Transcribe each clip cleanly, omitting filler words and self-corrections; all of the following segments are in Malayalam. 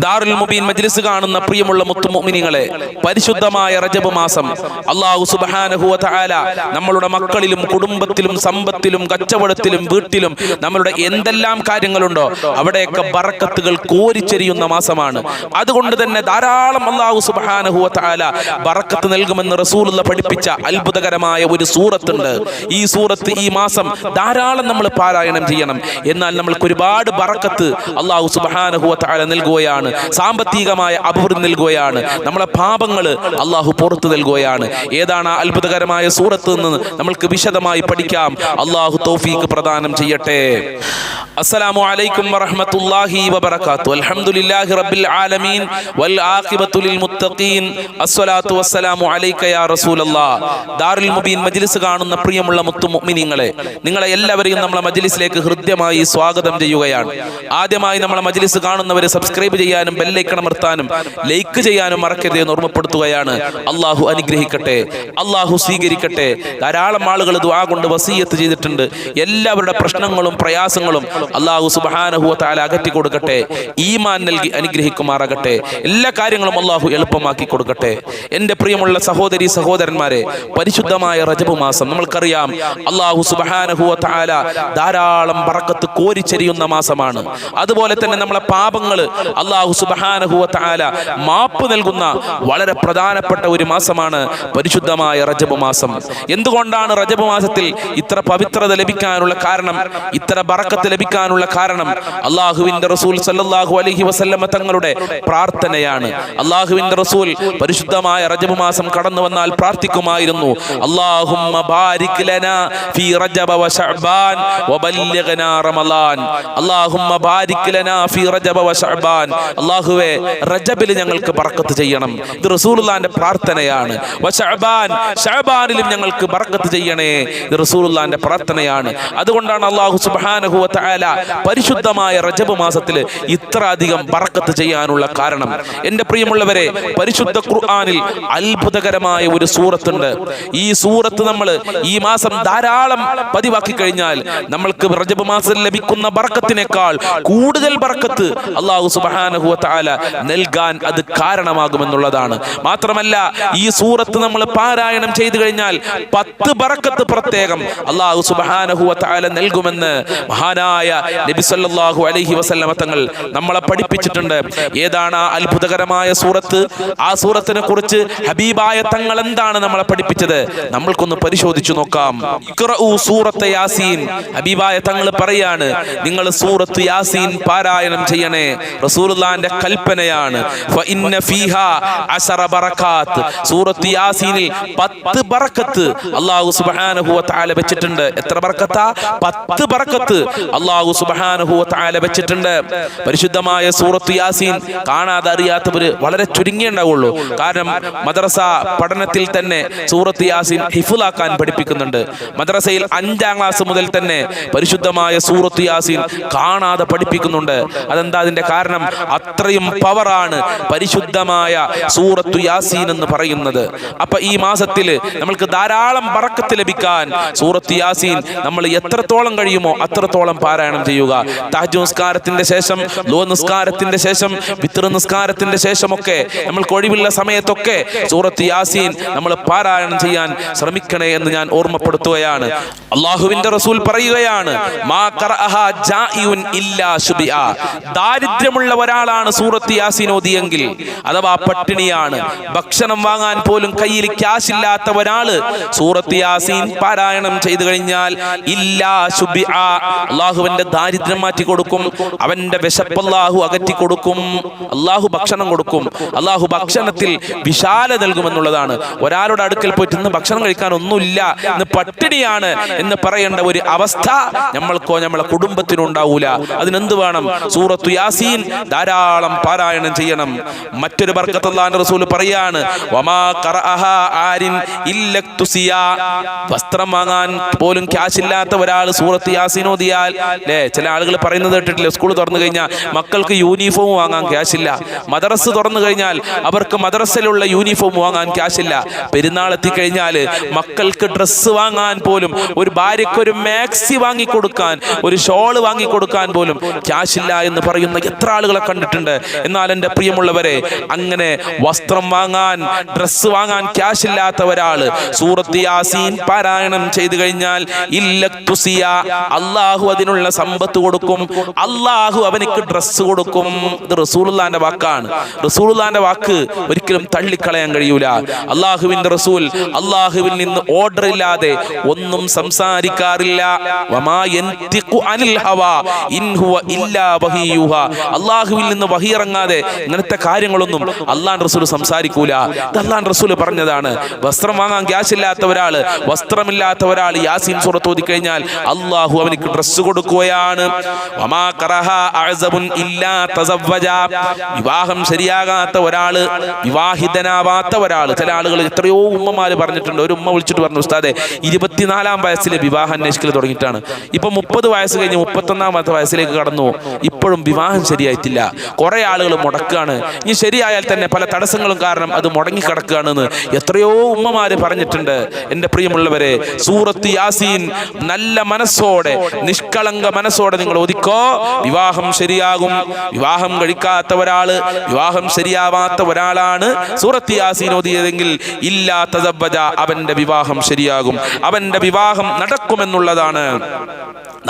ദാറുൽ മുബീൻ മജ്ലിസ് കാണുന്ന പ്രിയമുള്ള മുത്തുമുഅ്മിനീങ്ങളെ, പരിശുദ്ധമായ റജബ് മാസം അല്ലാഹു സുബ്ഹാനഹു വ തആല നമ്മളുടെ മക്കളിലും കുടുംബത്തിലും സമ്പത്തിലും കച്ചവടത്തിലും വീട്ടിലും നമ്മളുടെ എന്തെല്ലാം കാര്യങ്ങളുണ്ടോ അവിടെയൊക്കെ ബറക്കത്തുകൾ കോരിച്ചെരിയുന്ന മാസമാണ്. അതുകൊണ്ട് തന്നെ ധാരാളം അല്ലാഹു സുബ്ഹാനഹു വ തആല ബറക്കത്ത് നൽകുമെന്ന് റസൂലുള്ള പഠിപ്പിച്ച അത്ഭുതകരമായ ഒരു സൂറത്തുണ്ട്. ഈ സൂറത്ത് ഈ മാസം ധാരാളം നമ്മൾ പാരായണം ചെയ്യണം. എന്നാൽ നമ്മൾക്ക് ഒരുപാട് ബറക്കത്ത് അല്ലാഹു സുബ്ഹാനഹു വ തആല നൽകുകയാണ്. സാമ്പത്തികമായ അഭിവൃദ്ധി നൽകുകയാണ്. നമ്മളെ പാപങ്ങൾ അള്ളാഹു പുറത്തു നൽകുകയാണ്. ഏതാണ് ആ അത്ഭുതകരമായ സൂറത്ത് എന്ന് നമ്മൾക്ക് വിശദമായി പഠിക്കാം. അള്ളാഹു തൗഫീഖ് പ്രദാനം ചെയ്യട്ടെ. അസ്സലാമു അലൈക്കും വറഹ്മത്തുള്ളാഹി വബറകാതുഹു. അൽഹംദുലില്ലാഹി റബ്ബിൽ ആലമീൻ വൽ ആഖിബത്തു ലിൽ മുത്തഖീൻ. അസ്സലാത്തു വസ്സലാമു അലൈക യാ റസൂലല്ലാഹ്. ദാറുൽ മുബീൻ മജ്ലിസ് കാണുന്ന പ്രിയമുള്ള മുത്തുമുഅ്മിനീങ്ങളെ, നിങ്ങളെ എല്ലാവരെയും നമ്മളെ മജ്ലിസിലേക്ക് ഹൃദ്യമായി സ്വാഗതം ചെയ്യുകയാണ്. ആദ്യമായി നമ്മളെ മജ്ലിസ് കാണുന്നവരെ സബ്സ്ക്രൈബ് ചെയ്യാനും ബെല്ലൈക്കൺ അമർത്താനും ലൈക്ക് ചെയ്യാനും മറക്കരുത് എന്ന് ഓർമ്മപ്പെടുത്തുകയാണ്. അള്ളാഹു അനുഗ്രഹിക്കട്ടെ, അള്ളാഹു സ്വീകരിക്കട്ടെ. ധാരാളം ആളുകൾ ദുആ കൊണ്ട് വസിയത്ത് ചെയ്തിട്ടുണ്ട്. എല്ലാവരുടെ പ്രശ്നങ്ങളും പ്രയാസങ്ങളും അള്ളാഹു സുബ്ഹാനഹു വ തആല അകറ്റി കൊടുക്കട്ടെ, ഈമാൻ നൽകി അനുഗ്രഹിക്കുമാറാകട്ടെ. എല്ലാ കാര്യങ്ങളും അള്ളാഹു എളുപ്പമാക്കി കൊടുക്കട്ടെ. എൻ്റെ പ്രിയമുള്ള സഹോദരി സഹോദരന്മാരെ, പരിശുദ്ധമായ റജബ് മാസം നമ്മൾക്കറിയാം അള്ളാഹു സുബ്ഹാനഹു വ തആല ധാരാളം ബറക്കത്ത് കോരിച്ചെരിയുന്ന മാസമാണ്. അതുപോലെ തന്നെ നമ്മളെ പാപങ്ങൾ അല്ലാഹു സുബ്ഹാനഹു വ തആല മാപ്പ് നൽകുന്ന വളരെ പ്രധാനപ്പെട്ട ഒരു മാസമാണ് പരിശുദ്ധമായ റജബ് മാസം. എന്തുകൊണ്ടാണ് റജബ് മാസത്തിൽ ഇത്ര പവിത്രത ലഭിക്കാനുള്ള കാരണം, ഇത്ര ബറക്കത്ത് ലഭിക്കാനുള്ള കാരണം? അല്ലാഹുവിന്റെ റസൂൽ സല്ലല്ലാഹു അലൈഹി വസല്ലമ തങ്ങളുടെ പ്രാർത്ഥനയാണ്. അല്ലാഹുവിന്റെ റസൂൽ പരിശുദ്ധമായ റജബ് മാസം കടന്നു വന്നാൽ പ്രാർത്ഥിക്കുമായിരുന്നു, അല്ലാഹുമ്മ ബാരിക് ലനാ ഫീ റജബ വ ശഅബാൻ വബല്ലിഗ്നാ റമളാൻ. അല്ലാഹുമ്മ ബാരിക് ലനാ ഫീ റജബ വ ശഅബാൻ. അല്ലാഹുവേ, റജബിൽ ഞങ്ങൾക്ക് ബറക്കത്ത് ചെയ്യണം. ഇത് റസൂലുള്ളാഹിന്റെ പ്രാർത്ഥനയാണ്. വ ശഅബാൻ, ശഅബാനിലും ഞങ്ങൾക്ക് ബറക്കത്ത് ചെയ്യണേ. ഇത് റസൂലുള്ളാഹിന്റെ പ്രാർത്ഥനയാണ്. അതുകൊണ്ടാണ് അല്ലാഹു സുബ്ഹാനഹു വ തആല പരിശുദ്ധമായ റജബ് മാസത്തിൽ ഇത്ര അധികം ബറക്കത്ത് ചെയ്യാനുള്ള കാരണം. എൻ്റെ പ്രിയമുള്ളവരെ, പരിശുദ്ധ ഖുർആനിൽ അത്ഭുതകരമായ ഒരു സൂറത്തുണ്ട്. ഈ സൂറത്ത് നമ്മൾ ഈ മാസം ധാരാളം പതിവാക്കി കഴിഞ്ഞാൽ നമ്മൾക്ക് റജബ് മാസത്തിൽ ലഭിക്കുന്ന ബറക്കത്തിനേക്കാൾ കൂടുതൽ ബറക്കത്ത് അല്ലാഹു സുബ്ഹാനഹു വ തആല നൽകാൻ അത് കാരണമാകുമെന്നുള്ളതാണ്. മാത്രമല്ല, ഈ സൂറത്ത് നമ്മൾ പാരായണം ചെയ്തു കഴിഞ്ഞാൽ 10 ബറക്കത്ത് പ്രത്യേകം അല്ലാഹു സുബ്ഹാനഹു വ തആല നൽകുമെന്ന് മഹാനായ നബി സല്ലല്ലാഹു അലൈഹി വസല്ലമ തങ്ങൾ നമ്മളെ പഠിപ്പിച്ചിട്ടുണ്ട്. ഏതാണ് ആ അത്ഭുതകരമായ സൂറത്ത്? ആ സൂറത്തിനെ കുറിച്ച് ഹബീബായ തങ്ങൾ എന്താണ് നമ്മളെ പഠിപ്പിച്ചത്? നമ്മൾക്കൊന്ന് പരിശോധിച്ചു നോക്കാം. ഇഖ്റഉ സൂറത്ത് യാസീൻ. ഹബീബായ തങ്ങൾ പറയാണ്, നിങ്ങൾ സൂറത്ത് യാസീൻ പാരായണം ചെയ്യണേ. റസൂലുള്ളാഹിന്റെ കൽപ്പനയാണ്. ഫഇന്ന ഫീഹാ 10 ബറകാത്ത്. സൂറത്ത് യാസീനിൽ 10 ബറക്കത്ത് അല്ലാഹു സുബ്ഹാനഹു വ തആല വെച്ചിട്ടുണ്ട്. എത്ര ബറക്കത്താ? 10 ബറക്കത്ത് അല്ലാഹു സുബ്ഹാനഹു വ തആല വെച്ചിട്ടുണ്ട്. പരിശുദ്ധമായ സൂറത്ത് യാസീൻ കാണാതെ അറിയാത്തവര് വളരെ ചുരുങ്ങിയേ ഉണ്ടാവുള്ളൂ. കാരണം മദ്രസ പഠനത്തിൽ തന്നെ സൂറത്ത് യാസീൻ ഹിഫ്ളാക്കാൻ പഠിപ്പിക്കുന്നുണ്ട്. മദ്രസയിൽ 5ാം ക്ലാസ് മുതൽ തന്നെ പരിശുദ്ധമായ സൂറത്ത് യാസീൻ കാണാതെ പഠിപ്പിക്കുന്നുണ്ട്. അതെന്താ അതിന്റെ കാരണം? അത്രയും പവറാണ് പരിശുദ്ധമായ സൂറത്തു യാസീൻ എന്ന് പറയുന്നത്. അപ്പൊ ഈ മാസത്തിൽ നമ്മൾക്ക് ധാരാളം ബറക്കത്ത് ലഭിക്കാൻ സൂറത്ത് യാസീൻ നമ്മൾ എത്രത്തോളം കഴിയുമോ അത്രത്തോളം പാരായണം ചെയ്യുക. തഹജ്ജുദ് നിസ്കാരത്തിന്റെ ശേഷം, ളുഹർ നിസ്കാരത്തിന്റെ ശേഷം, വിത്ർ നിസ്കാരത്തിന്റെ ശേഷമൊക്കെ നമ്മൾക്ക് ഒഴിവുള്ള സമയത്തൊക്കെ സൂറത്ത് യാസീൻ നമ്മൾ പാരായണം ചെയ്യാൻ ശ്രമിക്കണേ എന്ന് ഞാൻ ഓർമ്മപ്പെടുത്തുകയാണ്. അല്ലാഹുവിന്റെ റസൂൽ പറയുകയാണ്, മാ ഖറഅഹാ ജാഇഉൻ ഇല്ലാ ശുബിആ. ദാരിദ്ര്യമുള്ള ഒരാളാണ് സൂറത്ത് യാസീൻ ഓതിയെങ്കിൽ, അഥവാ പട്ടിണിയാണ്, ഭക്ഷണം വാങ്ങാൻ പോലും കയ്യിൽ ക്യാഷ് ഇല്ലാത്ത ഒരാള് സൂറത്ത് യാസീൻ പാരായണം ചെയ്തു കഴിഞ്ഞാൽ ഇല്ലാ ശുബിആ, അല്ലാഹുവിന്റെ ദാരിദ്ര്യം മാറ്റി കൊടുക്കും. അവന്റെ വിശപ്പ് അല്ലാഹു അകറ്റി കൊടുക്കും. അല്ലാഹു ഭക്ഷണം കൊടുക്കും. അല്ലാഹു ഭക്ഷണത്തിൽ വിശാല നൽകുമെന്നുള്ളതാണ്. ഒരാളുടെ അടുക്കൽ പോയിട്ട് ഇന്ന് ഭക്ഷണം കഴിക്കാൻ ഒന്നുമില്ല, ഇന്ന് പട്ടിണിയാണ് എന്ന് പറയേണ്ട ഒരു അവസ്ഥ നമ്മൾക്കോ നമ്മളെ കുടുംബത്തിനോ ഉണ്ടാവൂല. അതിനെന്ത് വേണം? സൂറത്തു യാസീൻ ധാരാളം പാരായണം ചെയ്യണം. മറ്റൊരു ബർക്കത്ത് അല്ലാഹുവിന്റെ റസൂൽ പറയാണ്, വമാ ഖറഅഹാ ആരിൻ ഇല്ലക്തുസിയാ. വസ്ത്രം വാങ്ങാൻ പോലും ക്യാഷ് ഇല്ലാത്ത ഒരാൾ സൂറത്ത് യാസീൻ ഓതിയാൽ, ചില ആളുകൾ പറയുന്നത് കേട്ടിട്ടില്ല, സ്കൂൾ തുറന്നു കഴിഞ്ഞാൽ മക്കൾക്ക് യൂണിഫോം വാങ്ങാൻ ക്യാഷ് ഇല്ല, മദ്രസ തുറന്നു കഴിഞ്ഞാൽ അവർക്ക് മദ്രസയിലുള്ള യൂണിഫോം വാങ്ങാൻ ക്യാഷ് ഇല്ല, പെരുന്നാൾ എത്തിക്കഴിഞ്ഞാൽ മക്കൾക്ക് ഡ്രസ്സ് വാങ്ങാൻ പോലും, ഒരു ഭാര്യയ്ക്ക് ഒരു മാക്സി വാങ്ങിക്കൊടുക്കാൻ, ഒരു ഷോള് വാങ്ങിക്കൊടുക്കാൻ പോലും ക്യാഷ് ഇല്ല എന്ന് പറയുന്ന എത്ര ആളുകളെ കണ്ടിട്ടുണ്ട്. എന്നാൽ എൻ്റെ പ്രിയമുള്ളവരെ, അങ്ങനെ വസ്ത്രം വാങ്ങാൻ, ഡ്രസ്സ് വാങ്ങാൻ ക്യാഷ് ഇല്ലാത്ത ഒരാള് സൂറത്ത് യാസീൻ പാരായണം ചെയ്തു കഴിഞ്ഞാൽ അള്ളാഹു അതിനുള്ള സമ്പത്ത് കൊടുക്കും, അള്ളാഹു അവനിക്ക് ഡ്രസ്സ് കൊടുക്കും. ഇത് റസൂലുള്ളാന്റെ വാക്കാണ്. റസൂലുള്ളാന്റെ വാക്ക് ഒരിക്കലും തള്ളിക്കളയാൻ കഴിയൂല. അള്ളാഹുവിന്റെ റസൂൽ അള്ളാഹുവിൽ നിന്ന് ഓർഡർ ഇല്ലാതെ ഒന്നും സംസാരിക്കാറില്ല. വമാ യൻതിഖു അനിൽ ഹവാ ഇൻ ഹുവ ഇല്ലാ വഹിയുഹാ. അള്ളാഹുവിൽ നിന്ന് വഹി ഇറങ്ങാതെ ഇങ്ങനത്തെ കാര്യങ്ങളൊന്നും അള്ളാഹ് റസൂൽ സംസാരിക്കൂല. ഇത് അള്ളാഹ് റസൂൽ പറഞ്ഞതാണ്. വസ്ത്രം വാങ്ങാൻ ക്യാഷ് ഇല്ലാത്ത ഒരാള്, വസ്ത്രമില്ലാത്ത ഒരാൾ യാസീൻ സൂറത്ത് ഓതി കഴിഞ്ഞാൽ അള്ളാഹു അവനിക്ക് ഡ്രസ്സ് കൊടുക്കുകയാണ്. വമാ ഖറഹ അഅ്സബുൻ ഇല്ലാ തസവ്വജ. വിവാഹം ശരിയാകാത്ത ഒരാള്, വിവാഹിതനാവാത്ത ഒരാള്. ചില ആളുകൾ, എത്രയോ ഉമ്മമാര് പറഞ്ഞിട്ടുണ്ട്. ഒരു ഉമ്മ വിളിച്ചിട്ട് പറഞ്ഞു, ഉസ്താദെ 24 വയസ്സിൽ വിവാഹം അന്വേഷിക്കൽ തുടങ്ങിയിട്ടാണ്, ഇപ്പൊ 30 വയസ്സ് കഴിഞ്ഞ് 31 വയസ്സിലേക്ക് കടന്നു, ഇപ്പോഴും വിവാഹം ശരിയായിട്ടില്ല. കുറെ ആളുകൾ മുടക്കാണ്. ഇനി ശരിയായാൽ തന്നെ പല തടസ്സങ്ങളും കാരണം അത് മുടങ്ങിക്കിടക്കുകയാണെന്ന് എത്രയോ ഉമ്മമാര് പറഞ്ഞിട്ടുണ്ട്. എൻ്റെ പ്രിയമുള്ളവരെ, സൂറത്ത് യാസീൻ നല്ല മനസ്സോടെ, നിഷ്കളങ്ക മനസ്സോടെ നിങ്ങൾ ഓതിക്കോ, വിവാഹം ശരിയാകും. വിവാഹം കഴിക്കാത്ത ഒരാള്, വിവാഹം ശരിയാവാത്ത ഒരാളാണ് സൂറത്ത് യാസീൻ ഓതിയതെങ്കിൽ ഇല്ലാ തസവ്വജ, അവന്റെ വിവാഹം ശരിയാകും, അവന്റെ വിവാഹം നടക്കുമെന്നുള്ളതാണ്.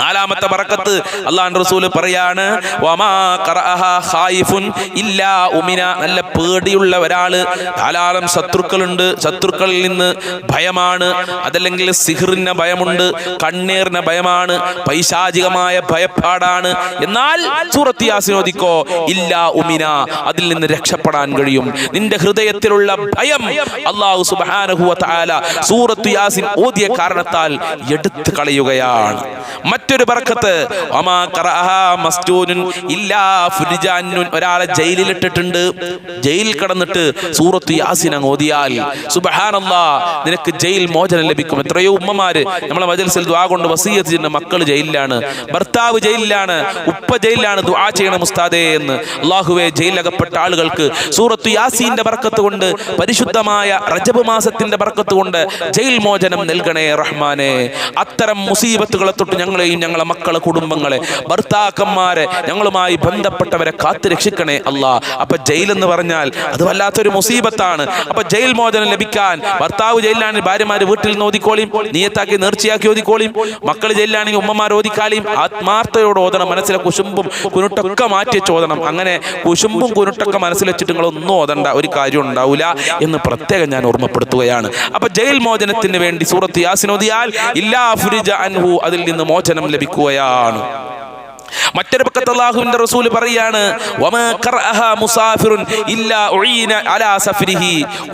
നാലാമത്തെ ബറക്കത്ത് അല്ലാഹുവിന്റെ റസൂൽ പറയാണ്, വമാ ഖറഅഹ ഖായിഫുൻ ഇല്ലാ ഉമിന. നല്ല പേടിയുള്ള ഒരാള്, ധാരാളം ശത്രുക്കളുണ്ട്, ശത്രുക്കളിൽ നിന്ന് ഭയമാണ്, അതല്ലെങ്കിൽ സിഹ്റിന് ഭയമുണ്ട്, കണ്ണീറിന് ഭയമാണ്, പൈശാചികമായ ഭയപ്പാടാണ്. എന്നാൽ സൂറത്ത് യാസീൻ ഓതിക്കോ, ഇല്ലാ ഉമിന, അതിൽ നിന്ന് രക്ഷപ്പെടാൻ കഴിയും. നിന്റെ ഹൃദയത്തിലുള്ള ഭയം അല്ലാഹു സുബ്ഹാനഹു വ തആല സൂറത്ത് യാസീൻ ഓതിയ കാരണത്താൽ എടുത്തു കളയുകയാണ്. മറ്റൊരു ബർക്കത്ത്, വമാ ഖറഅഹ മസ്ജൂനുൻ ഇല്ലാ ഫുരിജാനുൻ. ഒരാളെ ജയിലിൽ ഇട്ടിട്ടുണ്ട്, ജയിലിൽ കിടന്നിട്ട് സൂറത്ത് യാസീൻ ഓതിയാൽ സുബ്ഹാനല്ലാഹ് നിനക്ക് ജയിൽ മോചനം ലഭിക്കും. എത്രയോ ഉമ്മമാര് നമ്മളെ മജ്‌ലിസിൽ ദുആ കൊണ്ട് വസിയത്ത് ചെയ്യുന്ന, മക്കൾ ജയിലിലാണ്, ഭർത്താവ് ജയിലിലാണ്, ഉപ്പ ജയിലിലാണ്, ദുആ ചെയ്യണം ഉസ്താദേ എന്ന്. അല്ലാഹുവേ, ജയിലകപ്പെട്ട ആളുകൾക്ക് സൂറത്ത് യാസീന്റെ ബർക്കത്ത് കൊണ്ട്, പരിശുദ്ധമായ റജബ് മാസത്തിന്റെ ബർക്കത്ത് കൊണ്ട് ജയിൽ മോചനം നൽകണേ റഹ്മാനെ. അത്തരം മുസീബത്തുകളെ തൊട്ട് ഞങ്ങളെയും ഞങ്ങളെ മക്കളെ, കുടുംബങ്ങളെ, ഭർത്താക്കന്മാരെ, ഞങ്ങളുമായി ബന്ധപ്പെട്ടവരെ കാത്തു രക്ഷിക്കണേ അല്ലാ. അപ്പൊ ജയിൽ എന്ന് പറഞ്ഞാൽ അത് വല്ലാത്തൊരു മുസീബത്താണ്. അപ്പൊ ജയിൽ മോചനം ലഭിക്കാൻ, ഭർത്താവ് ജയിലിലാണെങ്കിൽ ഭാര്യമാര് വീട്ടിൽ നിന്ന് ഓതിക്കോളിയും, നിയത്താക്കി നേർച്ചയാക്കി ഓതിക്കോളിയും. മക്കൾ ജയിലിലാണെങ്കിൽ ഉമ്മമാർ ഓതിക്കാളിയും. ആത്മാർത്ഥയോട് ഓതണം. മനസ്സിലെ കുശുമ്പും കുനുട്ടൊക്കെ മാറ്റി ചോദണം. അങ്ങനെ കുശുമ്പും കുനുട്ടൊക്കെ മനസ്സിൽ വെച്ചിട്ട് നിങ്ങളൊന്നും ഓതണ്ട, ഒരു കാര്യം ഉണ്ടാവില്ല എന്ന് പ്രത്യേകം ഞാൻ ഓർമ്മപ്പെടുത്തുകയാണ്. അപ്പൊ ജയിൽ മോചനത്തിന് വേണ്ടി സൂറത്ത് യാസീൻ ഓതിയാൽ ഇല്ലാ ഫുരിജ അൻഹു, അതിൽ നിന്ന് മോചനം ലഭിക്കുകയാണ്. മറ്റൊരു പക്കത്ത് അല്ലാഹുവിന്റെ റസൂൽ പറയാണ്, വമാ ഖറഅഹ മുസാഫിറുൻ ഇല്ലാ ഉഈന അലാ സഫരിഹി.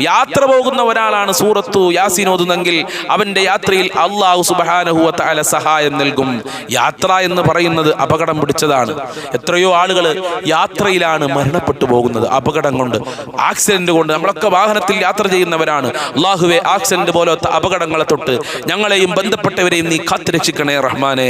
യാത്ര പോകുന്ന ഒരാളാണ് സൂറത്തു യാസീൻ ഓതുന്നെങ്കിൽ അവന്റെ യാത്രയിൽ അല്ലാഹു സുബ്ഹാനഹു വ തആല സഹായം നൽകും. യാത്ര എന്ന് പറയുന്നത് അപകടം പിടിച്ചതാണ്. എത്രയോ ആളുകൾ യാത്രയിലാണ് മരണപ്പെട്ടു പോകുന്നത്, അപകടം കൊണ്ട്, ആക്സിഡന്റ് കൊണ്ട്. നമ്മളൊക്കെ വാഹനത്തിൽ യാത്ര ചെയ്യുന്നവരാണ്. അല്ലാഹുവേ, ആക്സിഡന്റ് പോലത്തെ അപകടങ്ങളെ തൊട്ട് ഞങ്ങളെയും ബന്ധപ്പെട്ടവരെയും നീ കാത്തുരക്ഷിക്കണേ റഹ്മാനെ.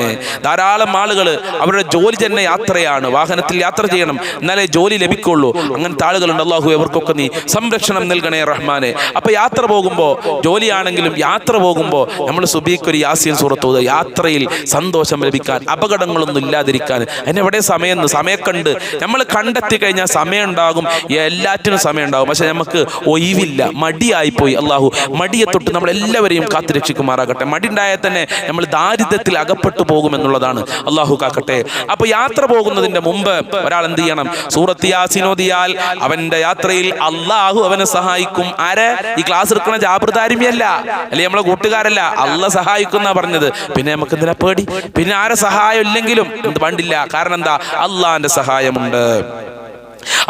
ധാരാളം ആളുകൾ അവരുടെ ജോലി തന്നെ യാത്രയാണ്, വാഹനത്തിൽ യാത്ര ചെയ്യണം, എന്നാലേ ജോലി ലഭിക്കുള്ളൂ. അങ്ങനത്തെ ആളുകളുണ്ട്. അല്ലാഹു അവർക്കൊക്കെ നീ സംരക്ഷണം നൽകണേ റഹ്മാനെ. അപ്പൊ യാത്ര പോകുമ്പോൾ, ജോലിയാണെങ്കിലും യാത്ര പോകുമ്പോൾ നമ്മൾ സുബീക്ക് ഒരു യാസീൻ സൂറത്ത് ഓതുക, യാത്രയിൽ സന്തോഷം ലഭിക്കാൻ, അപകടങ്ങളൊന്നും ഇല്ലാതിരിക്കാൻ. അതിനെവിടെ സമയം കണ്ട് നമ്മൾ കണ്ടെത്തി കഴിഞ്ഞാൽ സമയം ഉണ്ടാകും, എല്ലാറ്റിനും സമയം ഉണ്ടാകും. പക്ഷെ നമുക്ക് ഒഴിവില്ല, മടിയായിപ്പോയി. അല്ലാഹു മടിയെ തൊട്ട് നമ്മളെല്ലാവരെയും കാത്തു രക്ഷിക്കുമാറാകട്ടെ. മടി ഉണ്ടായാൽ തന്നെ നമ്മൾ ദാരിദ്ര്യത്തിൽ അകപ്പെട്ടു പോകുമെന്നുള്ളതാണ്. അല്ലാഹു കാക്കട്ടെ. അപ്പൊ യാത്ര പോകുന്നതിന്റെ മുമ്പ് ഒരാൾ എന്ത് ചെയ്യണം? സൂറത്ത് യാസീൻ ഓതിയാൽ അവന്റെ യാത്രയിൽ അള്ളാഹു അവനെ സഹായിക്കും. ആരെ? ഈ ക്ലാസ് എടുക്കുന്ന ജാബൃതാരിമിയല്ല, അല്ലെങ്കിൽ നമ്മളെ കൂട്ടുകാരല്ല, അള്ളാഹ് സഹായിക്കുന്ന പറഞ്ഞത്. പിന്നെ നമുക്ക് എന്തിനാ പേടി? പിന്നെ ആരെ സഹായം ഇല്ലെങ്കിലും എന്ത് വേണ്ടില്ല, കാരണം എന്താ? അള്ളാഹിന്റെ സഹായമുണ്ട്.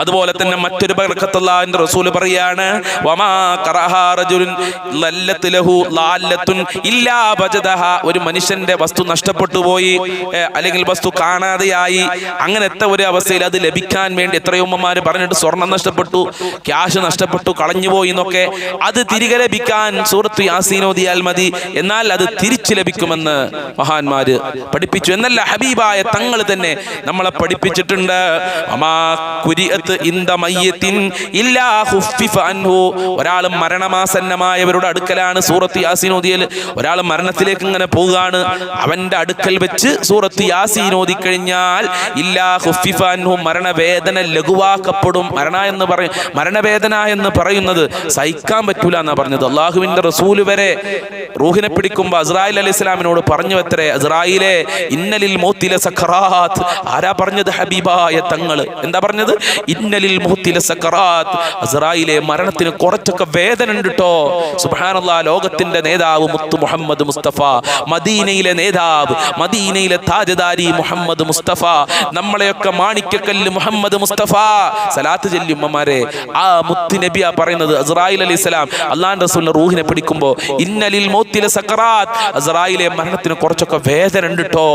അതുപോലെ തന്നെ മറ്റൊരു ബർക്കത്ത് അല്ലാഹുവിന്റെ റസൂൽ പറയാണ്, വമാ ഖറഅഹ റജുലുൻ ലല്ലത്ത് ലഹു ലാല്ലത്തുൻ ഇല്ലാ വജദഹ. ഒരു മനുഷ്യന്റെ വസ്തു നഷ്ടപ്പെട്ടു പോയി, അല്ലെങ്കിൽ വസ്തു കാണാതെയായി, അങ്ങനത്തെ ഒരു അവസ്ഥയിൽ അത് ലഭിക്കാൻ വേണ്ടി എത്രയോ ഉമ്മമാര് പറഞ്ഞിട്ട് സ്വർണം നഷ്ടപ്പെട്ടു, ക്യാഷ് നഷ്ടപ്പെട്ടു, കളഞ്ഞുപോയി എന്നൊക്കെ. അത് തിരികെ ലഭിക്കാൻ സൂറത്ത് യാസീൻ ഓതിയാൽ മതി, എന്നാൽ അത് തിരിച്ചു ലഭിക്കുമെന്ന് മഹാന്മാര് പഠിപ്പിച്ചു. എന്നല്ല, ഹബീബായ തങ്ങൾ തന്നെ നമ്മളെ പഠിപ്പിച്ചിട്ടുണ്ട്. വമാ കുരിഅത് ലാഹികത്ത് ഇന്ദ മയ്യിത്തിൻ ഇല്ലാ ഖുഫിഫ അൻഹു. ഒരാൾ മരണമാസന്നമായവരുടെ അടുക്കലാണ് സൂറത്ത് യാസീൻ ഓതിയൽ. ഒരാൾ മരണത്തിലേക്ക് ഇങ്ങനെ പോവുകയാണ്, അവന്റെ അടുക്കൽ വെച്ച് സൂറത്ത് യാസീൻ ഓതി കഴിഞ്ഞാൽ ഇല്ലാ ഖുഫിഫ അൻഹു, മരണവേദന ലഘുവാക്കപ്പെടും. മരണവേദന എന്ന് പറയുന്നത് സഹിക്കാൻ പറ്റൂല എന്നാ പറഞ്ഞത്. അള്ളാഹുവിന്റെ റസൂല് വരെ റൂഹിനെ പിടിക്കുമ്പോ അസ്രായിൽ അലൈഹി സ്വലാമിനോട് പറഞ്ഞു അത്രേ, അസ്രായിലെ ഇന്നലിൽ മൗത്തില സക്കറാത്ത്. ആരാ പറഞ്ഞത്? ഹബീബായ തങ്ങള്. എന്താ പറഞ്ഞത്? ഇന്നലിൽ മൗത്തില സക്കറാത്ത്. അസ്രായിലെ മരണത്തിന് കുറച്ചൊക്കെ വേദന ഉണ്ട് ട്ടോ. സുബ്ഹാനല്ലാഹ്, ലോകത്തിന്റെ നേതാവ് മുത്തു മുഹമ്മദ് മുസ്തഫ, മദീനയിലെ നേതാവ്, മദീനയിലെ താജദാരി മുഹമ്മദ് മുസ്തഫ, നമ്മളെയൊക്കെ മാണിക്യക്കല്ല് മുഹമ്മദ് മുസ്തഫ. സലാത്ത് ചൊല്ലി ഉമ്മമാരെ, ആ മുത്ത് നബിയാ പറയുന്നത്. അസ്രായിൽ അലൈഹിസ്സലാം അല്ലാഹുവിന്റെ റസൂലിന്റെ റൂഹിനെ പിടിക്കുമ്പോ ഇന്നലിൽ മൗത്തില സക്കറാത്ത്, അസ്രായിലെ മരണത്തിന് കുറച്ചൊക്കെ വേദന ഉണ്ട് ട്ടോ.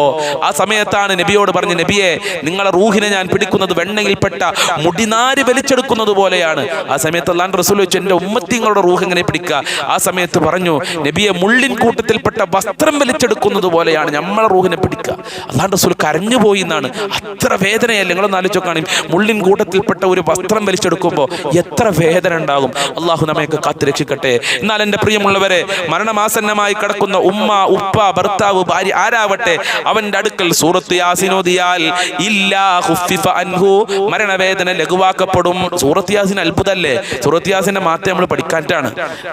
ആ സമയത്താണ് നബിയോട് പറഞ്ഞ, നബിയെ നിങ്ങളെ റൂഹിനെ ഞാൻ പിടിക്കുന്നത് വെണ്ണയിൽപ്പെട്ട മുടിനാര് വലിച്ചെടുക്കുന്നത് പോലെയാണ്. ആ സമയത്ത് അല്ലാഹുവിന്റെ റസൂൽ ചോദിച്ചു, എന്റെ ഉമ്മത്തിങ്ങളുടെ റൂഹ് എങ്ങനെ പിടിക്കുക? ആ സമയത്ത് പറഞ്ഞു, നബിയെ മുള്ളിൻ കൂട്ടത്തിൽപ്പെട്ട വസ്ത്രം വലിച്ചെടുക്കുന്നത് പോലെയാണ് നമ്മളെ റൂഹിനെ പിടിക്കുക. അല്ലാഹുവിന്റെ റസൂൽ കരഞ്ഞു പോയി എന്നാണ്. അത്ര വേദനയല്ല. നിങ്ങളൊന്ന് ആലോചിച്ചോക്കാണ്, മുള്ളിൻ കൂട്ടത്തിൽപ്പെട്ട ഒരു വസ്ത്രം വലിച്ചെടുക്കുമ്പോൾ എത്ര വേദന ഉണ്ടാകും. അള്ളാഹു നമ്മയൊക്കെ കാത്തു രക്ഷിക്കട്ടെ. എന്നാൽ എന്റെ പ്രിയമുള്ളവരെ, മരണമാസന്നമായി കിടക്കുന്ന ഉമ്മ, ഉപ്പ, ഭർത്താവ്, ഭാര്യ ആരാവട്ടെ, അവന്റെ അടുക്കൽ സൂറത്ത് യാസീൻ ഓതിയാൽ ഇല്ലാ ഖുഫിഫ അൻഹു, മരണവേദന ലഘുവാക്കപ്പെടും. സൂറത്ത് യാസീൻ അത്ഭുതല്ലേ? സൂറത്ത് യാസീന്റെ മാത്രം നമ്മൾ പഠിക്കാനായിട്ടാണ്.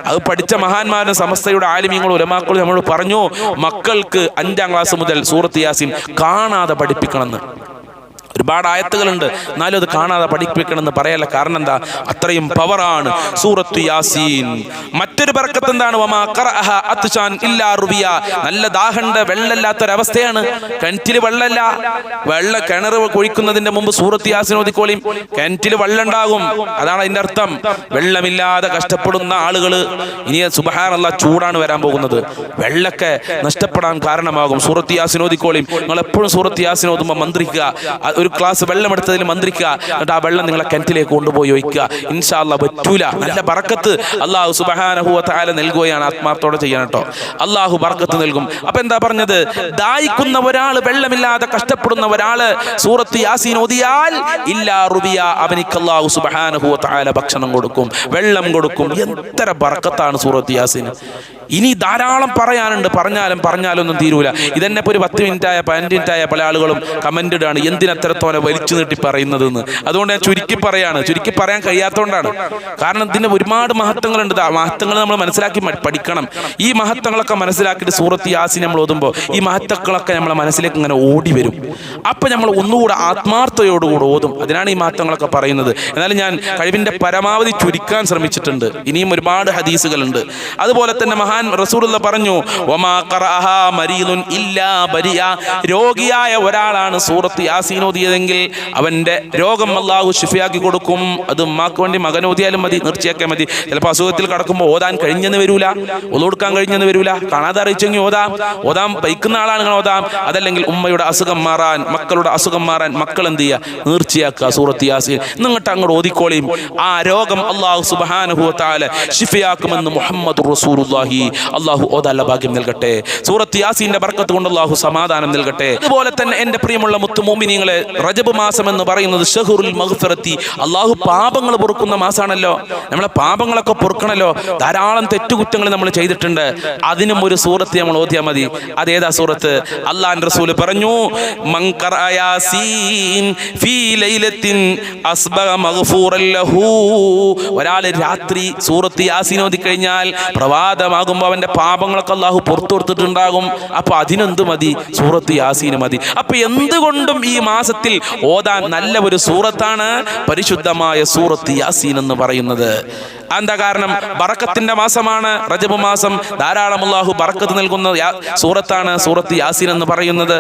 അത് പഠിച്ച മഹാന്മാരും സമസ്തയുടെ ആലിമീങ്ങളും ഉലമാക്കളും നമ്മൾ പറഞ്ഞു, മക്കൾക്ക് 5ാം ക്ലാസ് മുതൽ സൂറത്ത് യാസീൻ കാണാതെ പഠിപ്പിക്കണമെന്ന്. ഒരുപാട് ആയത്തുകളുണ്ട്, എന്നാലും അത് കാണാതെ പഠിപ്പിക്കണമെന്ന് പറയാനുള്ള കാരണം എന്താ? അത്രയും പവറാണ് സൂറത്തു യാസീൻ. മറ്റൊരു ബർക്കത്ത് എന്താണ്? വമാ ഖറഅഹ അത്ശാൻ ഇല്ലാ റുബിയ. നല്ല ദാഹണ്ട വെള്ളമില്ലാത്തൊരവസ്ഥയാണ്. കിണറ്റിൽ വെള്ളമില്ല, കിണർ കുഴിക്കുന്നതിന്റെ മുമ്പ് സൂറത്ത് യാസീൻ ഓതിക്കോളിയും, കിണറ്റിൽ വെള്ളം ഉണ്ടാകും. അതാണ് അതിന്റെ അർത്ഥം. വെള്ളമില്ലാതെ കഷ്ടപ്പെടുന്ന ആളുകൾ, ഇനി സുബ്ഹാനല്ലാഹ് ചൂടാണ് വരാൻ പോകുന്നത്, വെള്ളമൊക്കെ നഷ്ടപ്പെടാൻ കാരണമാകും. സൂറത്ത് യാസീൻ ഓതിക്കോളിയും. നിങ്ങൾ എപ്പോഴും സൂറത്ത് യാസീൻ ഓതുമ്പോൾ മന്ത്രിക്കുക, ഒരു ഗ്ലാസ് വെള്ളം എടുത്തതിൽ മന്ത്രിക്കുക, എന്നിട്ട് ആ വെള്ളം നിങ്ങളെ കിണറ്റിലേക്ക് കൊണ്ടുപോയി ഒഴിക്കുക. ഇൻഷാ അല്ലാഹ് പറ്റൂല, നല്ല ബർക്കത്ത് അല്ലാഹു സുബ്ഹാനഹു വ തആല നൽകുകയാണ്. ആത്മാർത്ഥത്തോടെ ചെയ്യണം കേട്ടോ, അല്ലാഹു ബർക്കത്ത് നൽകും. അപ്പൊ എന്താ പറഞ്ഞത്? ദാഹിക്കുന്ന ഒരാള്, വെള്ളമില്ലാതെ കഷ്ടപ്പെടുന്ന ഒരാള് സൂറത്ത് യാസീൻ ഓതിയാൽ ഇല്ലാ റുബിയ, അവനിക്ക് അല്ലാഹു സുബ്ഹാനഹു വ തആല ഭക്ഷണം കൊടുക്കും, വെള്ളം കൊടുക്കും. എത്ര ബർക്കത്താണ് സൂറത്ത് യാസീൻ. ഇനി ധാരാളം പറയാനുണ്ട്, പറഞ്ഞാലും ഒന്നും തീരൂല. ഇതന്നെ ഇപ്പോൾ ഒരു 10 മിനിറ്റായ 15 മിനിറ്റായ പല ആളുകളും കമന്റ് ഇടാണ്, എന്തിനത്രത്തോനെ വലിച്ചു നീട്ടി പറയുന്നതെന്ന്. അതുകൊണ്ട് ഞാൻ ചുരുക്കി പറയാൻ കഴിയാത്തതുകൊണ്ടാണ്. കാരണം ഇതിന് ഒരുപാട് മഹത്വങ്ങളുണ്ട്. ആ മഹത്വങ്ങൾ നമ്മൾ മനസ്സിലാക്കി പഠിക്കണം. ഈ മഹത്വങ്ങളൊക്കെ മനസ്സിലാക്കിയിട്ട് സൂറത്ത് യാസീൻ നമ്മൾ ഓതുമ്പോൾ ഈ മഹത്വങ്ങളൊക്കെ നമ്മളെ മനസ്സിലേക്ക് ഇങ്ങനെ ഓടി വരും. അപ്പം നമ്മൾ ഒന്നുകൂടെ ആത്മാർത്ഥതയോടുകൂടെ ഓതും. അതിനാണ് ഈ മഹത്വങ്ങളൊക്കെ പറയുന്നത്. എന്നാലും ഞാൻ കഴിവിൻ്റെ പരമാവധി ചുരുക്കാൻ ശ്രമിച്ചിട്ടുണ്ട്. ഇനിയും ഒരുപാട് ഹദീസുകളുണ്ട്. അതുപോലെ തന്നെ റസൂലുള്ളാഹി പറഞ്ഞു, വമാ ഖറഅഹ മരീദുൻ ഇല്ലാ ബരിയ. രോഗിയായ ഒരാളാണ് സൂറത്ത് യാസീൻ ഓതിയതെങ്കിൽ അവന്റെ രോഗം അല്ലാഹു ശിഫയാക്കി കൊടുക്കും. അത് ഉമ്മാക്ക് വേണ്ടി മകൻ ഓതിയാലും മതി, നിർച്ചയാക്കിയാൽ മതി. ചിലപ്പോൾ അസുഖത്തിൽ കിടക്കുമ്പോൾ ഓതാൻ കഴിഞ്ഞെന്ന് വരൂല, ഒതുകൊടുക്കാൻ കഴിഞ്ഞെന്ന് വരൂല, കാണാതെ അറിയിച്ചെങ്കിൽ ഓതാം ബൈക്കുന്ന ആളാണ് ഓതാം. അതല്ലെങ്കിൽ ഉമ്മയുടെ അസുഖം മാറാൻ, മക്കളുടെ അസുഖം മാറാൻ മക്കൾ എന്ത് ചെയ്യുക? നീർച്ചയാക്കുക സൂറത്ത് യാസീൻ. എന്നിട്ട് അങ്ങോട്ട് ഓതിക്കോളിയും. ആ രോഗം അല്ലാഹു സുബ്ഹാനഹു വ തആല ശിഫയാക്കുമെന്ന് മുഹമ്മദുർ റസൂലുള്ളാഹി. അല്ലാഹു ഓതാനുള്ള ഭാഗ്യം നൽകട്ടെ. സൂറത്ത് യാസീന്റെ ബർക്കത്ത് കൊണ്ട് അല്ലാഹു സമാധാനം നൽകട്ടെ. അതുപോലെ തന്നെ എന്റെ പ്രിയമുള്ള മുത്തു മുഅ്മിനീങ്ങളെ, റജബ് മാസം എന്ന് പറയുന്നത് ഷഹ്റുൽ മഗ്ഫിറത്തി, അല്ലാഹു പാപങ്ങൾ പൊറുക്കുന്ന മാസമാണല്ലോ. നമ്മളെ പാപങ്ങളൊക്കെ പൊറുക്കണല്ലോ. ധാരാളം തെറ്റുകുറ്റങ്ങൾ നമ്മൾ ചെയ്തിട്ടുണ്ട്. അതിനും ഒരു സൂറത്ത് നമ്മൾ ഓതിയാൽ മതി. അതേതാ സൂറത്ത്? അല്ലാഹുവിന്റെ റസൂൽ പറഞ്ഞു, മൻ ഖറഅ യാസീൻ ഫീ ലൈലത്തിൻ അസ്ബഹ മഗ്ഫൂറൻ ലഹു. ഒരാൾ രാത്രി സൂറത്ത് യാസീൻ ഓതി കഴിഞ്ഞാൽ പ്രഭാതമാകുമ്പോൾ അവന്റെ പാപങ്ങളൊക്കെ അല്ലാഹു പുറത്തു കൊടുത്തിട്ടുണ്ടാകും. അപ്പൊ അതിനെന്ത് മതി? സൂറത്ത് യാസീൻ മതി. അപ്പൊ എന്തുകൊണ്ടും ഈ മാസത്തിൽ ഓതാൻ നല്ല ഒരു സൂറത്താണ് പരിശുദ്ധമായ സൂറത്ത് യാസീൻ എന്ന് പറയുന്നത്. എന്താ കാരണം? ബറക്കത്തിന്റെ മാസമാണ് റജബ് മാസം. ധാരാളം അല്ലാഹു ബറക്കത്ത് നൽകുന്ന സൂറത്താണ് സൂറത്ത് യാസീൻ എന്ന് പറയുന്നത്.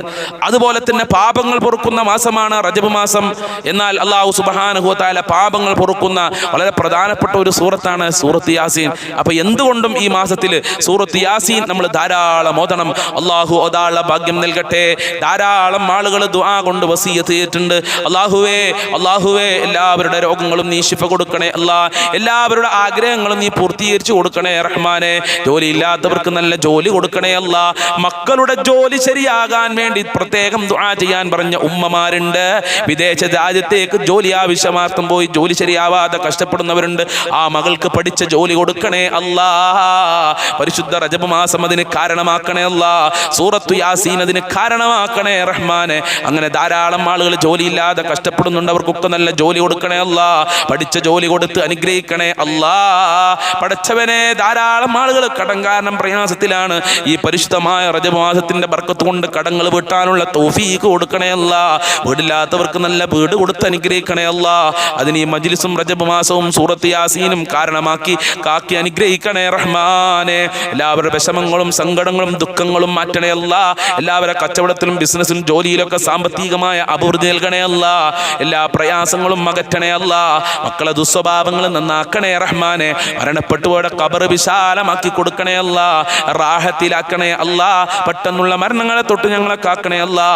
അതുപോലെ തന്നെ പാപങ്ങൾ പൊറുക്കുന്ന മാസമാണ് റജബ് മാസം. എന്നാൽ അല്ലാഹു സുബ്ഹാനഹു വ തആല പാപങ്ങൾ പൊറുക്കുന്ന വളരെ പ്രധാനപ്പെട്ട ഒരു സൂറത്താണ് സൂറത്ത് യാസീൻ. അപ്പൊ എന്തുകൊണ്ടും ഈ മാസത്തിൽ സൂറത്ത് യാസീൻ നമ്മൾ ധാരാളം ഓതണം. അല്ലാഹു ഓതാനുള്ള ഭാഗ്യം നൽകട്ടെ. ധാരാളം ആളുകൾ ദുആ കൊണ്ട് വസിയത്ത് ചെയ്തിട്ടുണ്ട്. അല്ലാഹുവേ എല്ലാവരുടെ രോഗങ്ങളും നീ ശിഫ കൊടുക്കണേ അല്ലാ. എല്ലാവരുടെ ആഗ്രഹങ്ങളും നീ പൂർത്തീകരിച്ചു കൊടുക്കണേ റഹ്മാനെ. ജോലിയില്ലാത്തവർക്ക് നല്ല ജോലി കൊടുക്കണേ അല്ലാ. മക്കളുടെ ജോലി ശരിയാകാൻ വേണ്ടി പ്രത്യേകം ദുആ ചെയ്യാൻ പറഞ്ഞ ഉമ്മമാരുണ്ട്. വിദേശ രാജ്യത്തേക്ക് ജോലി ആവശ്യമാർത്ഥം പോയി ജോലി ശരിയാവാതെ കഷ്ടപ്പെടുന്നവരുണ്ട്. ആ മകൾക്ക് പഠിച്ച ജോലി കൊടുക്കണേ അല്ലാ. പരിശുദ്ധ റജബ് മാസം അതിന് കാരണമാക്കണേ അല്ലാ. സൂറത്തു യാസീൻ അതിന് കാരണമാക്കണേ റഹ്മാനെ. അങ്ങനെ ധാരാളം ആളുകൾ ജോലിയില്ലാതെ കഷ്ടപ്പെടുന്നുണ്ട്. അവർക്കൊക്കെ നല്ല ജോലി കൊടുക്കണേ അല്ലാ. പഠിച്ച ജോലി കൊടുത്ത് അനുഗ്രഹിക്കണേ അല്ലാ. പഠിച്ചവനെ ധാരാളം ആളുകൾ കടം കാരണം പ്രയാസത്തിലാണ്. ഈ പരിശുദ്ധമായ റജബ് മാസത്തിന്റെ ബർക്കത്ത് കൊണ്ട് കടങ്ങൾ വീട്ടാനുള്ള തൗഫീഖ് കൊടുക്കണേ അല്ലാ. വീടില്ലാത്തവർക്ക് നല്ല വീട് കൊടുത്ത് അനുഗ്രഹിക്കണേ അല്ലാ. അതിന് ഈ മജ്ലിസും റജബ് മാസവും സൂറത്ത് യാസീനും കാരണമാക്കി കാക്കി അനുഗ്രഹിക്കണേ റഹ്മാനെ. എല്ലാവരുടെ വിഷമങ്ങളും സങ്കടങ്ങളും ദുഃഖങ്ങളും മാറ്റണേ അല്ലാ. എല്ലാവരുടെ കച്ചവടത്തിലും ബിസിനസ്സിലും ജോലിയിലൊക്കെ സാമ്പത്തികമായ അഭിവൃദ്ധി നൽകണേ അല്ലാ. എല്ലാ പ്രയാസങ്ങളും അകറ്റണേ അല്ലാ. മക്കളെ ദുസ്വഭാവങ്ങൾ നന്നാക്കണേ റഹ്മാനെ. മരണപ്പെട്ടുപോയുടെ ഖബർ വിശാലമാക്കി കൊടുക്കണേ അല്ലാ. റാഹത്തിലാക്കണേ അല്ലാ. പെട്ടെന്നുള്ള മരണങ്ങളെ തൊട്ട് ഞങ്ങളെ കാക്കണേ അല്ലാ.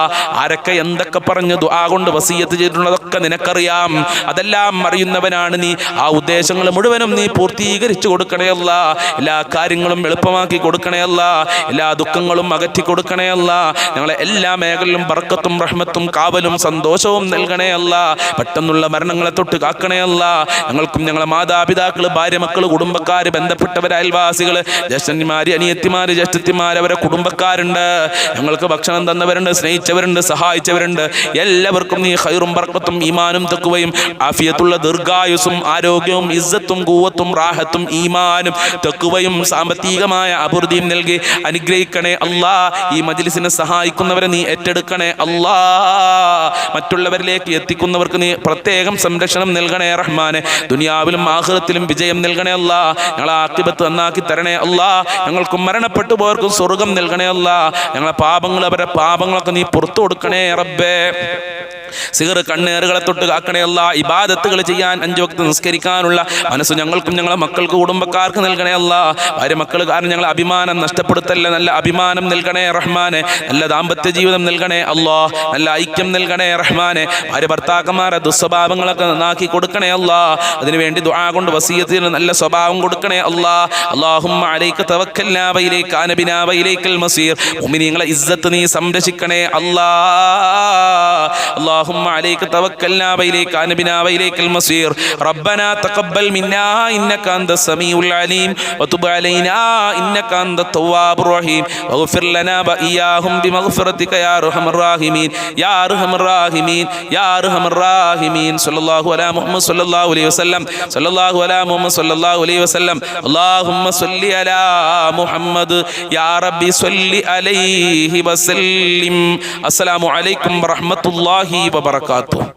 ആരൊക്കെ എന്തൊക്കെ പറഞ്ഞു ദുആ കൊണ്ട് വസിയത്ത് ചെയ്തിട്ടുള്ളതൊക്കെ നിനക്കറിയാം. അതെല്ലാം അറിയുന്നവനാണ് നീ. ആ ഉദ്ദേശങ്ങൾ മുഴുവനും നീ പൂർത്തീകരിച്ചു കൊടുക്കണേ അല്ലാ. എല്ലാ കാര്യങ്ങളും എളുപ്പമാക്കി കൊടുക്കണേ അല്ലാ. എല്ലാ ദുഃഖങ്ങളും അകറ്റി കൊടുക്കണേ അല്ലാ. ഞങ്ങളെ എല്ലാ മേഖലയിലും ബർക്കത്തും റഹ്മത്തും കാവലും സന്തോഷവും നൽകണേ അല്ലാ. പെട്ടെന്നുള്ള മരണങ്ങളെ തൊട്ട് കാക്കണേ അല്ലാ. ഞങ്ങൾക്കും ഞങ്ങളെ മാതാപിതാക്കള്, ഭാര്യ, മക്കള്, കുടുംബക്കാര്, ബന്ധപ്പെട്ടവര്, അയൽവാസികള്, ജ്യേഷ്ഠന്മാര്, അനിയത്തിമാര്, ജ്യേഷ്ഠത്തിമാര്, അവരെ കുടുംബക്കാരുണ്ട്. ഞങ്ങൾക്ക് ഭക്ഷണം തന്നവരുണ്ട്, സ്നേഹിച്ചവരുണ്ട്, സഹായിച്ചവരുണ്ട്. എല്ലാവർക്കും നീ ഖൈറും ബർക്കത്തും ഈമാനും തഖ്വയും ആഫിയത്തുള്ള ദീർഘായുസ്സും ആരോഗ്യവും ഇസ്സത്തും ഖുവത്തും റാഹത്തും ഈമാനും തഖ്വയും സാമ്പത്തികമായ അഭിവൃദ്ധിയും നൽകി അനുഗ്രഹിക്കണേ അല്ലാ. ഈ മജ്ലിസിനെ സഹായിക്കുന്നവരെ നീ ഏറ്റെടുക്കണേ അല്ലാ. മറ്റുള്ളവരിലേക്ക് എത്തിക്കുന്നവർക്ക് നീ പ്രത്യേകം സംരക്ഷണം നൽകണേ റഹ്മാനെ. ദുനിയാവിലും ആഖിറത്തിലും വിജയം നൽകണേ അല്ലാ. ഞങ്ങളെ ആഖിബത്ത് നന്നാക്കി തരണേ അല്ലാ. ഞങ്ങൾക്കും മരണപ്പെട്ടു പോയവർക്കും സ്വർഗം നൽകണേ അല്ലാ. ഞങ്ങളെ പാപങ്ങൾ, അവരുടെ പാപങ്ങളൊക്കെ നീ പുറത്തു കൊടുക്കണേ റബ്ബേ. സിഹർ കണ്ണേറുകളെ തൊട്ട് കാക്കണേ അല്ലാ. ഇബാദത്തുകൾ ചെയ്യാൻ 5 വക്ത് നിസ്കരിക്കാനുള്ള മനസ്സ് ഞങ്ങൾക്കും ഞങ്ങളെ മക്കൾക്ക് കുടുംബക്കാർക്ക് നൽകണേ അല്ലാ. ഭാര്യ മക്കൾ കാരണം ഞങ്ങളെ അഭിമാനം നഷ്ടപ്പെടുത്തല്ല. നല്ല അഭിമാനം നൽകണേ റഹ്മാനെ. നല്ല ദാമ്പത്യ ജീവിതം നൽകണേ അല്ലാ. നല്ല ഐക്യം നൽകണേ റഹ്മാനെ. ഭാര്യ ഭർത്താക്കന്മാരെ ദുസ്വഭാവങ്ങളൊക്കെ നന്നാക്കി കൊടുക്കണേ അല്ലാ. അതിനുവേണ്ടി ദുആ കൊണ്ട് വസിയത്തിന് നല്ല സ്വഭാവം കൊടുക്കണേ അല്ലാ. അല്ലാഹുമ്മ അലൈക തവക്കൽനാ വഇലൈക അനബിനാ വഇലൈക്കൽ മസീർ. മുഅ്മിനീങ്ങളെ ഇസ്സത്ത് നീ സംരക്ഷിക്കണേ അല്ലാ. اللهم عليك توكلنا وإليك أنبنا وإليك المصير. ربنا تقبل منا إنك أنت السميع العليم وتب علينا إنك أنت التواب الرحيم واغفر لنا وإياهم بمغفرتك يا أرحم الراحمين يا أرحم الراحمين يا أرحم الراحمين. صلى الله على محمد صلى الله عليه وسلم صلى الله على محمد صلى الله عليه وسلم. اللهم صل على محمد يا ربي صل عليه وسلم. السلام عليكم ورحمة الله وبركاته.